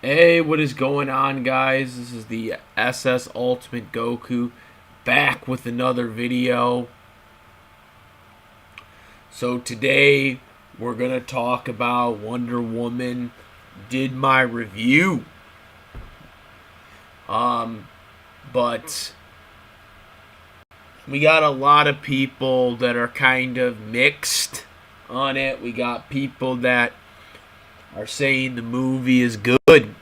Hey, what is going on, guys? This is the SS Ultimate Goku back with another video. So today we're gonna talk about Wonder Woman. Did my review. But we got a lot of people that are kind of mixed on it. We got people that are saying the movie is good.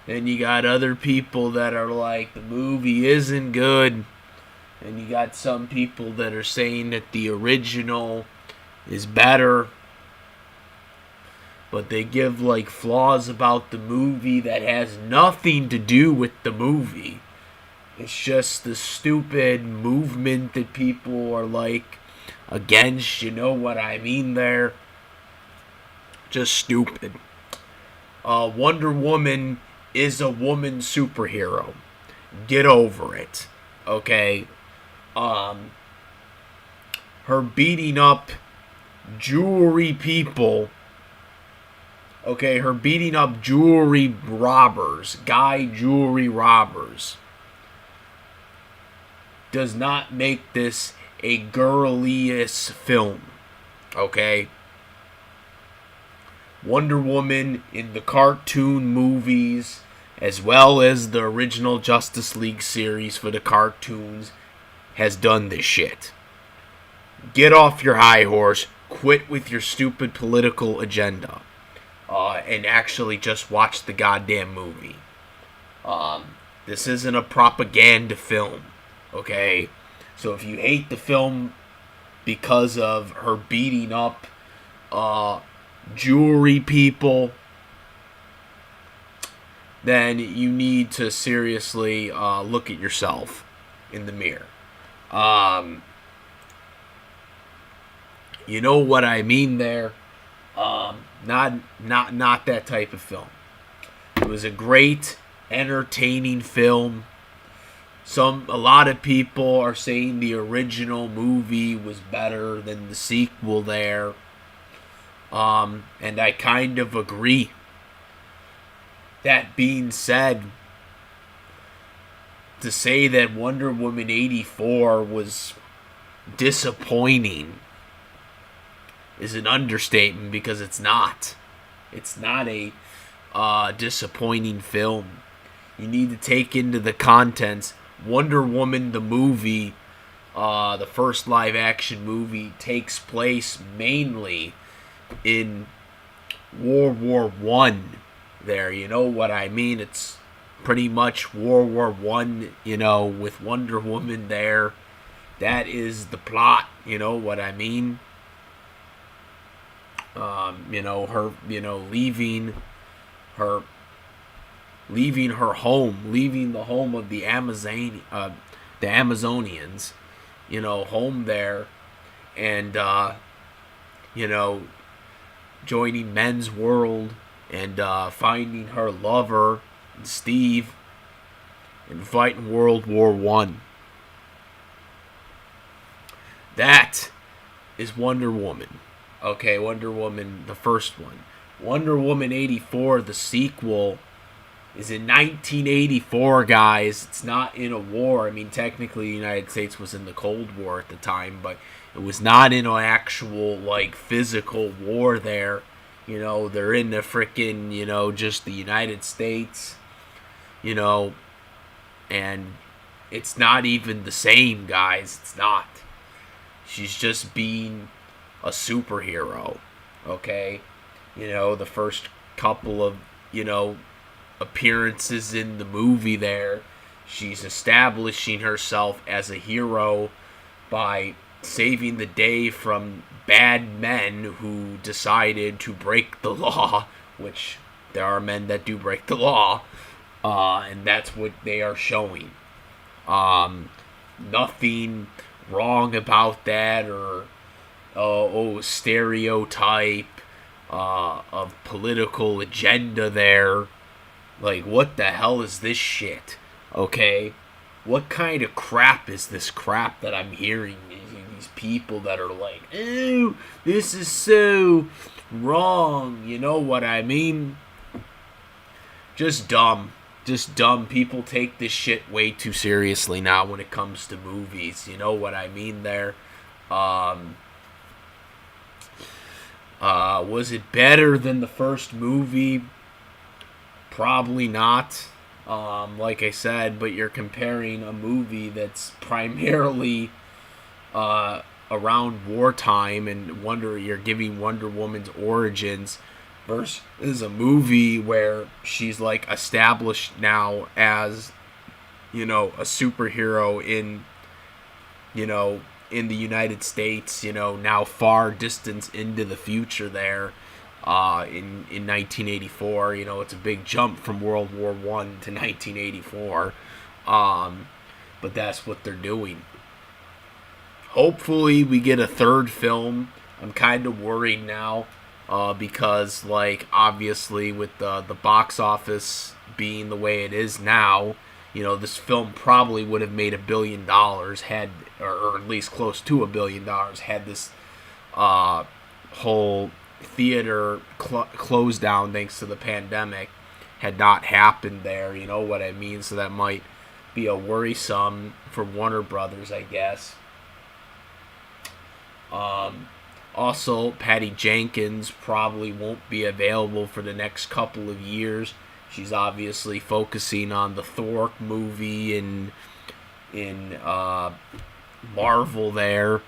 Then you got other people that are like, the movie isn't good. And you got some people that are saying that the original is better. But they give like flaws about the movie that has nothing to do with the movie. It's just the stupid movement that people are like against. You know what I mean there? Just stupid. Wonder Woman is a woman superhero. Get over it. Okay? Her beating up jewelry people. Okay, her beating up jewelry robbers, guy jewelry robbers, does not make this a girliest film. Okay? Wonder Woman in the cartoon movies, as well as the original Justice League series for the cartoons, has done this shit. Get off your high horse, quit with your stupid political agenda, and actually just watch the goddamn movie. This isn't a propaganda film, okay? So if you hate the film because of her beating up jewelry people, then you need to seriously look at yourself in the mirror. You know what I mean there. Not that type of film. It was a great, entertaining film. A lot of people are saying the original movie was better than the sequel there. And I kind of agree. That being said, to say that Wonder Woman 84 was disappointing is an understatement, because it's not. It's not a disappointing film. You need to take into the contents. Wonder Woman, the movie, the first live action movie, takes place mainly in World War One. There, you know what I mean? It's pretty much World War One, with Wonder Woman there. That is the plot, you know what I mean? Her, leaving her home, leaving the home of the Amazonians, home there, and joining Men's World, and finding her lover, Steve, and fighting World War One. That is Wonder Woman. Okay, Wonder Woman, the first one. Wonder Woman 84, the sequel, is in 1984, guys. It's not in a war. I mean, technically, the United States was in the Cold War at the time, but it was not in an actual, physical war there. They're in the frickin', just the United States, and it's not even the same, guys. It's not. She's just being a superhero, okay? The first couple of, appearances in the movie there, she's establishing herself as a hero by saving the day from bad men who decided to break the law, which there are men that do break the law, and that's what they are showing. Nothing wrong about that, or stereotype of political agenda there. Like, what the hell is this shit? Okay? What kind of crap is this crap that I'm hearing? These people that are like, "Ew, this is so wrong." You know what I mean? just dumb. Just dumb. People take this shit way too seriously now when it comes to movies. You know what I mean there? Um, was it better than the first movie? Probably not. Like I said, but you're comparing a movie that's primarily around wartime, and you're giving Wonder Woman's origins versus a movie where she's like established now as, a superhero in, in the United States, now far distance into the future there. In 1984, it's a big jump from World War One to 1984, but that's what they're doing. Hopefully, we get a third film. I'm kind of worried now, because, like, obviously, with the box office being the way it is now, this film probably would have made $1 billion had, or at least close to $1 billion, had this whole theater closed down thanks to the pandemic had not happened there. You know what I mean? So that might be a worrisome for Warner Brothers, I guess. Also, Patty Jenkins probably won't be available for the next couple of years. She's obviously focusing on the Thor movie in Marvel there,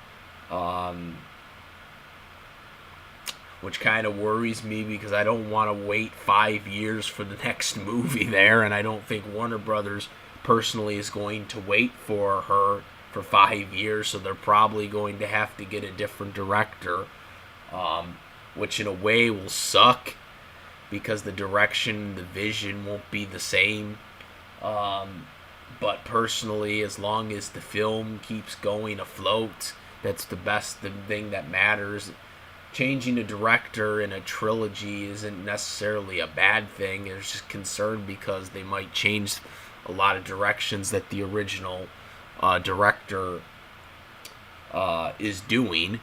which kind of worries me because I don't want to wait 5 years for the next movie there, and I don't think Warner Brothers personally is going to wait for her for 5 years, so they're probably going to have to get a different director, which in a way will suck because the direction, the vision won't be the same. But personally, as long as the film keeps going afloat, that's the thing that matters. Changing a director in a trilogy isn't necessarily a bad thing. There's just concern because they might change a lot of directions that the original director is doing.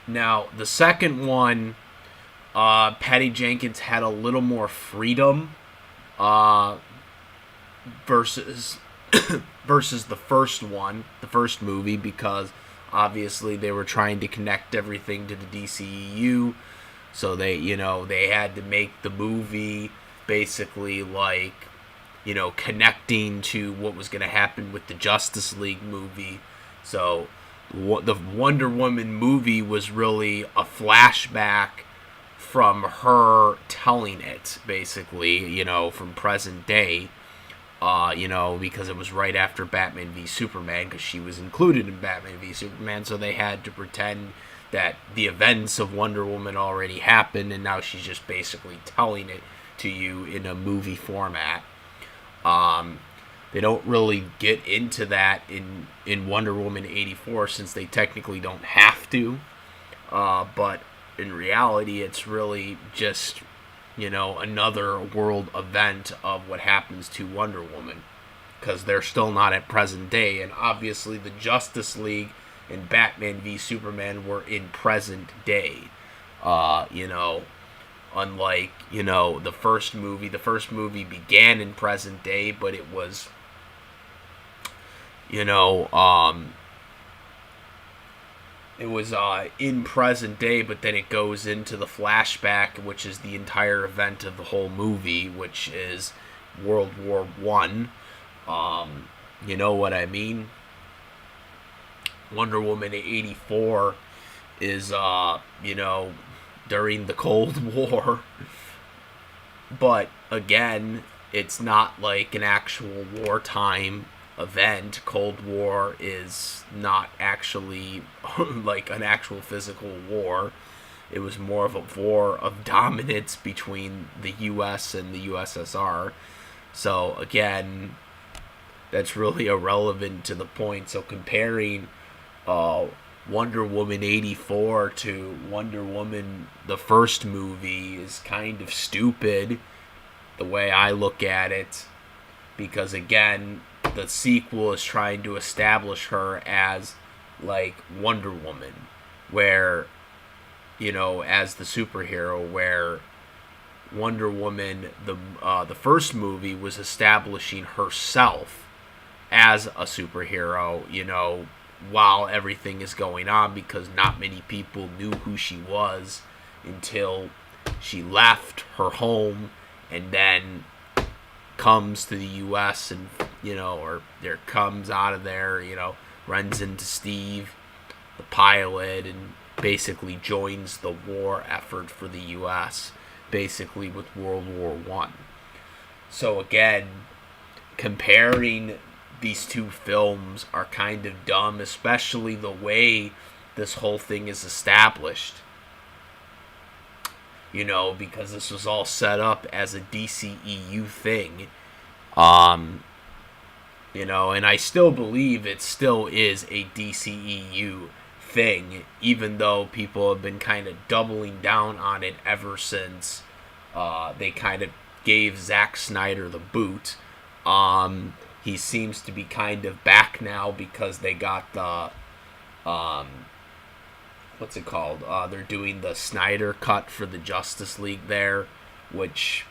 Now, the second one, Patty Jenkins had a little more freedom versus versus the first one, the first movie, because obviously they were trying to connect everything to the DCEU, so they had to make the movie basically like, connecting to what was going to happen with the Justice League movie. So the Wonder Woman movie was really a flashback from her telling it, basically, from present day, because it was right after Batman v Superman, because she was included in Batman v Superman, so they had to pretend that the events of Wonder Woman already happened, and now she's just basically telling it to you in a movie format. They don't really get into that in Wonder Woman 84 since they technically don't have to. But in reality, it's really just, another world event of what happens to Wonder Woman. Because they're still not at present day. And obviously the Justice League and Batman v Superman were in present day. Unlike, the first movie. The first movie began in present day, but it was, it was in present day, but then it goes into the flashback, which is the entire event of the whole movie, which is World War One. You know what I mean? Wonder Woman 84 is, during the Cold War. But again, it's not like an actual wartime event. Cold War is not actually like an actual physical war. It was more of a war of dominance between the US and the USSR. So again, that's really irrelevant to the point. So comparing Wonder Woman 84 to Wonder Woman, the first movie, is kind of stupid the way I look at it, because again, the sequel is trying to establish her as like Wonder Woman, where, as the superhero, where Wonder Woman, the first movie, was establishing herself as a superhero, while everything is going on, because not many people knew who she was until she left her home and then comes to the U.S. and, or there comes out of there, runs into Steve, the pilot, and basically joins the war effort for the U.S., basically with World War One. So again, comparing these two films are kind of dumb, especially the way this whole thing is established. Because this was all set up as a DCEU thing. And I still believe it still is a DCEU thing, even though people have been kind of doubling down on it ever since they kind of gave Zack Snyder the boot. He seems to be kind of back now because they got the what's it called? They're doing the Snyder Cut for the Justice League there, which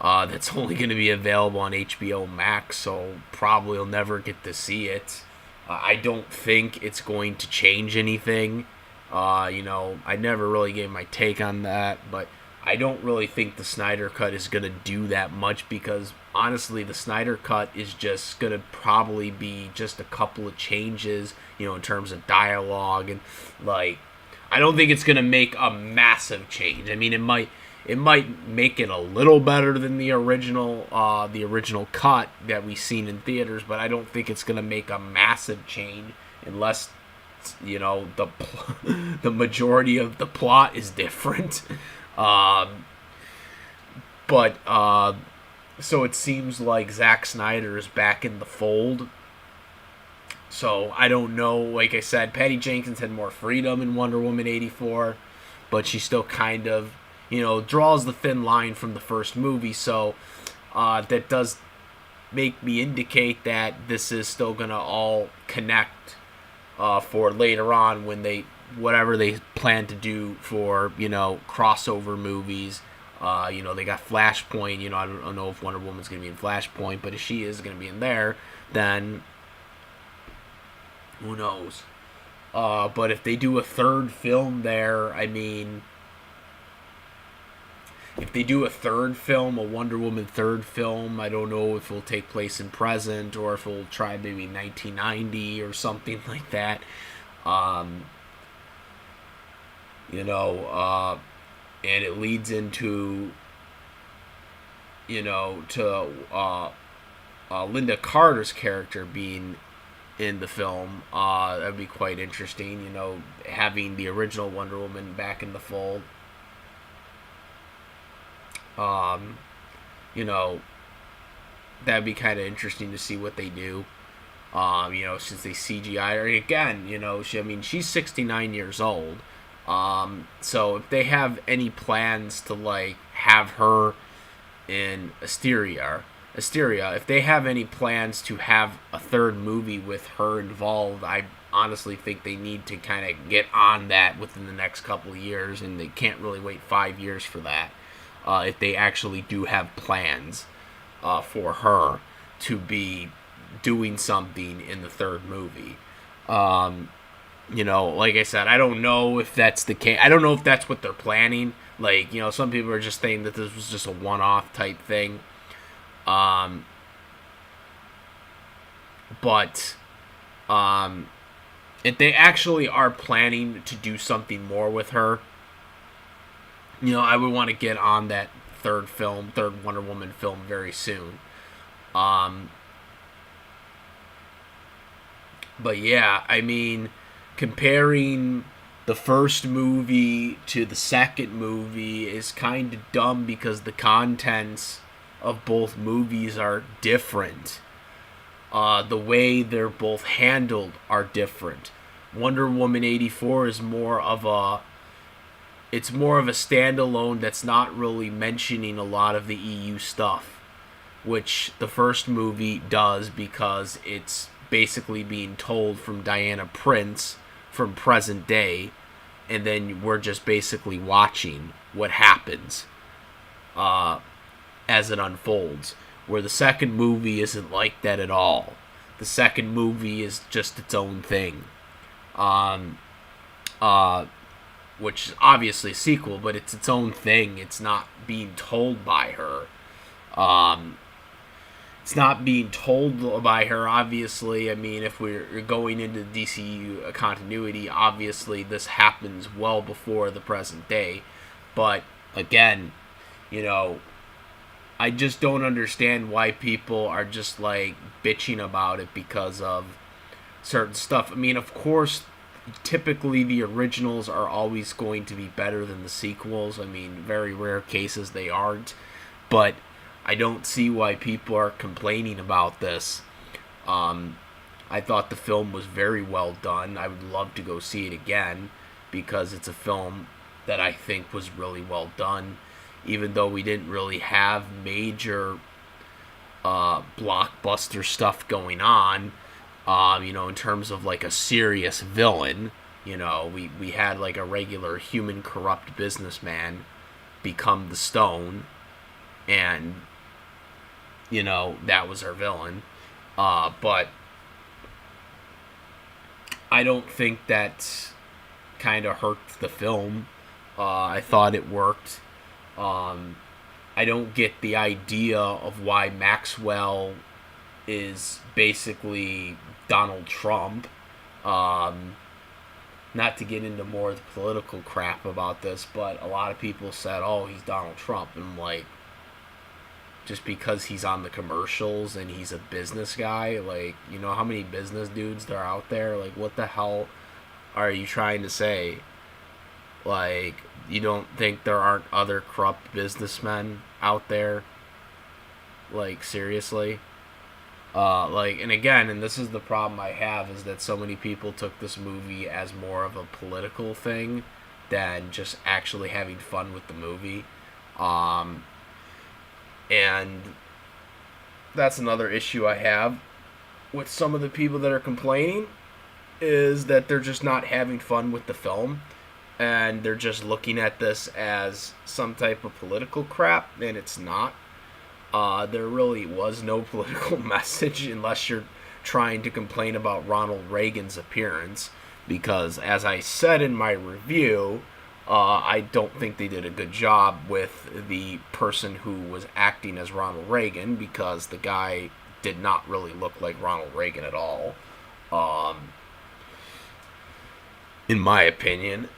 that's only going to be available on HBO Max, so probably you'll never get to see it. I don't think it's going to change anything. I never really gave my take on that, but I don't really think the Snyder Cut is going to do that much, because honestly, the Snyder Cut is just going to probably be just a couple of changes, in terms of dialogue, and I don't think it's going to make a massive change. I mean, it might make it a little better than the original cut that we've seen in theaters, but I don't think it's going to make a massive change unless the majority of the plot is different. So it seems like Zack Snyder is back in the fold. So I don't know. Like I said, Patty Jenkins had more freedom in Wonder Woman 84, but she still kind of, draws the thin line from the first movie. So that does make me indicate that this is still going to all connect for later on when whatever they plan to do for, crossover movies. They got Flashpoint. I don't know if Wonder Woman's going to be in Flashpoint, but if she is going to be in there, then who knows? But if they do a third film there, if they do a Wonder Woman third film, I don't know if it'll take place in present or if it'll try maybe 1990 or something like that. And it leads into, Linda Carter's character being in the film. That'd be quite interesting, having the original Wonder Woman back in the fold. That'd be kind of interesting to see what they do. Since they CGI her again, she's 69 years old. So if they have any plans to have her in Asteria, if they have any plans to have a third movie with her involved, I honestly think they need to kind of get on that within the next couple of years, and they can't really wait 5 years for that. If they actually do have plans for her to be doing something in the third movie. Like I said, I don't know if that's the case. I don't know if that's what they're planning. Some people are just saying that this was just a one-off type thing. But if they actually are planning to do something more with her, I would want to get on that third Wonder Woman film very soon. But yeah, comparing the first movie to the second movie is kind of dumb because the contents of both movies are different. The way they're both handled are different. Wonder Woman 84 is more of a standalone that's not really mentioning a lot of the EU stuff, which the first movie does because it's basically being told from Diana Prince from present day, and then we're just basically watching what happens. as it unfolds. Where the second movie isn't like that at all. The second movie is just its own thing. Um, uh, which is obviously a sequel, but it's its own thing. It's not being told by her. Um, it's not being told by her, obviously. I mean, if we're going into the DCU continuity, obviously this happens well before the present day. But, again, you know, I just don't understand why people are just, like, bitching about it because of certain stuff. I mean, of course, typically the originals are always going to be better than the sequels. I mean, very rare cases they aren't. But I don't see why people are complaining about this. I thought the film was very well done. I would love to go see it again because it's a film that I think was really well done. Even though we didn't really have major blockbuster stuff going on, in terms of like a serious villain. We had like a regular human corrupt businessman become the Stone, and that was our villain. But I don't think that kind of hurt the film. I thought it worked. I don't get the idea of why Maxwell is basically Donald Trump. Not to get into more of the political crap about this, but a lot of people said, oh, he's Donald Trump. And I'm like, just because he's on the commercials and he's a business guy, like, you know how many business dudes there are out there? Like, what the hell are you trying to say? Like, you don't think there aren't other corrupt businessmen out there? Like, seriously? And again, and this is the problem I have, is that so many people took this movie as more of a political thing than just actually having fun with the movie. And that's another issue I have with some of the people that are complaining, is that they're just not having fun with the film. And they're just looking at this as some type of political crap, and it's not. There really was no political message unless you're trying to complain about Ronald Reagan's appearance. Because, as I said in my review, I don't think they did a good job with the person who was acting as Ronald Reagan, because the guy did not really look like Ronald Reagan at all. In my opinion.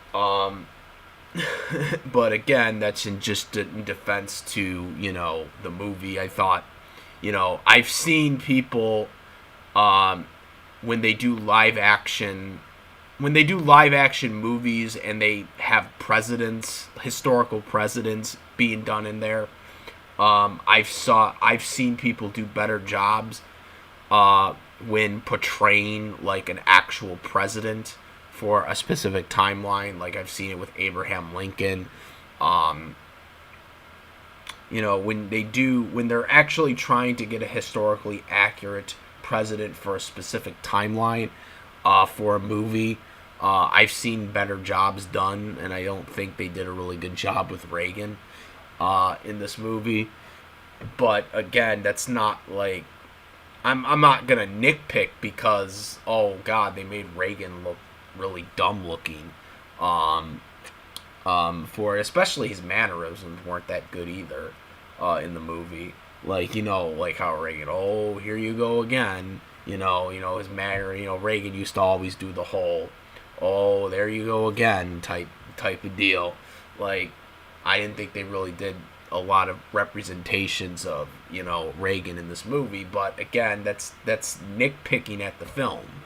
But again, that's in defense to, the movie. I thought, I've seen people, when they do live action movies and they have historical presidents being done in there. I've seen people do better jobs, when portraying like an actual president for a specific timeline. Like, I've seen it with Abraham Lincoln. When they're actually trying to get a historically accurate president for a specific timeline, for a movie, I've seen better jobs done, and I don't think they did a really good job with Reagan, in this movie. But again, that's not like, I'm not gonna nitpick because, oh god, they made Reagan look really dumb looking, for especially his mannerisms weren't that good either, in the movie. Like, like how Reagan, oh, here you go again, his manner, Reagan used to always do the whole, oh, there you go again type of deal. Like, I didn't think they really did a lot of representations of, Reagan in this movie, but again, that's nitpicking at the film.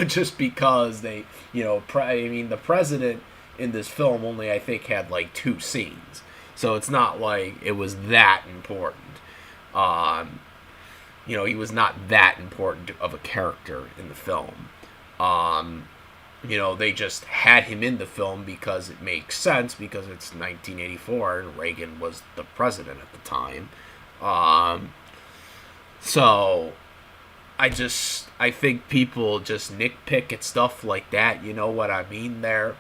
Just because they, the president in this film only, I think, had like 2 scenes. So it's not like it was that important. He was not that important of a character in the film. They just had him in the film because it makes sense, because it's 1984 and Reagan was the president at the time. So I think people just nitpick at stuff like that, you know what I mean there.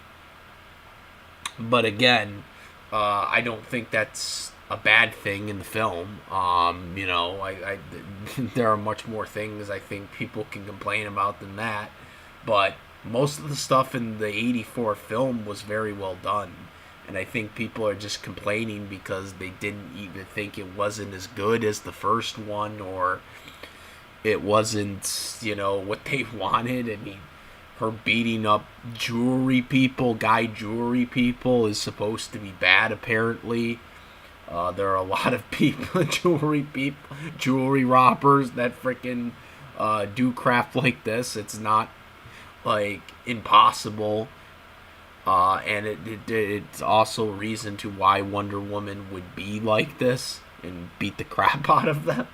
But again, I don't think that's a bad thing in the film. There are much more things I think people can complain about than that, but most of the stuff in the '84 film was very well done, and I think people are just complaining because they didn't even think it wasn't as good as the first one, or it wasn't, what they wanted. I mean, her beating up guy jewelry people, is supposed to be bad, apparently. There are a lot of people, jewelry robbers that freaking do crap like this. It's not like impossible, and it's also a reason to why Wonder Woman would be like this and beat the crap out of them.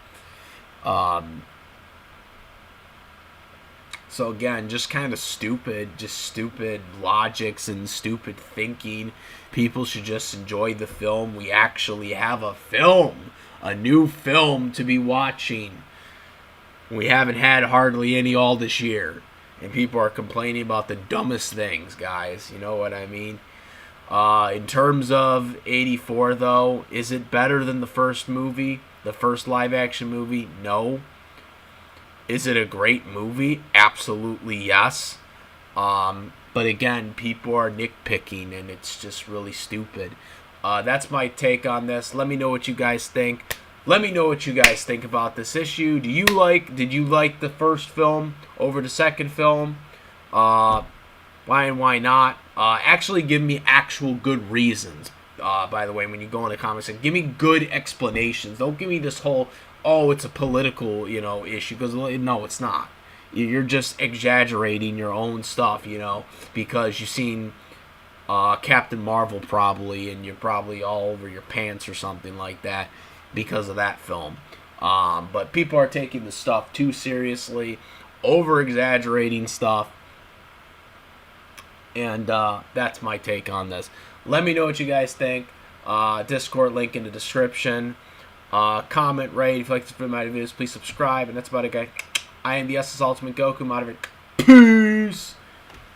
So again, just kind of stupid logics and stupid thinking. People should just enjoy the film. We actually have a new film to be watching. We haven't had hardly any all this year. And people are complaining about the dumbest things, guys. You know what I mean? In terms of '84, though, is it better than the first movie? The first live-action movie? No. Is it a great movie? Absolutely yes. But again, people are nitpicking, and it's just really stupid. That's my take on this. Let me know what you guys think. Let me know what you guys think about this issue. Did you like the first film over the second film? Why and why not? Actually, give me actual good reasons. By the way, when you go in the comments, give me good explanations. Don't give me this whole, oh, it's a political, issue. Because no, it's not. You're just exaggerating your own stuff, because you've seen Captain Marvel probably, and you're probably all over your pants or something like that because of that film. But people are taking the stuff too seriously, over-exaggerating stuff, and that's my take on this. Let me know what you guys think. Discord link in the description. Comment, rate. If you like this video, my videos, please subscribe. And that's about it, guys. I am the SS Ultimate Goku. Moderate. Peace.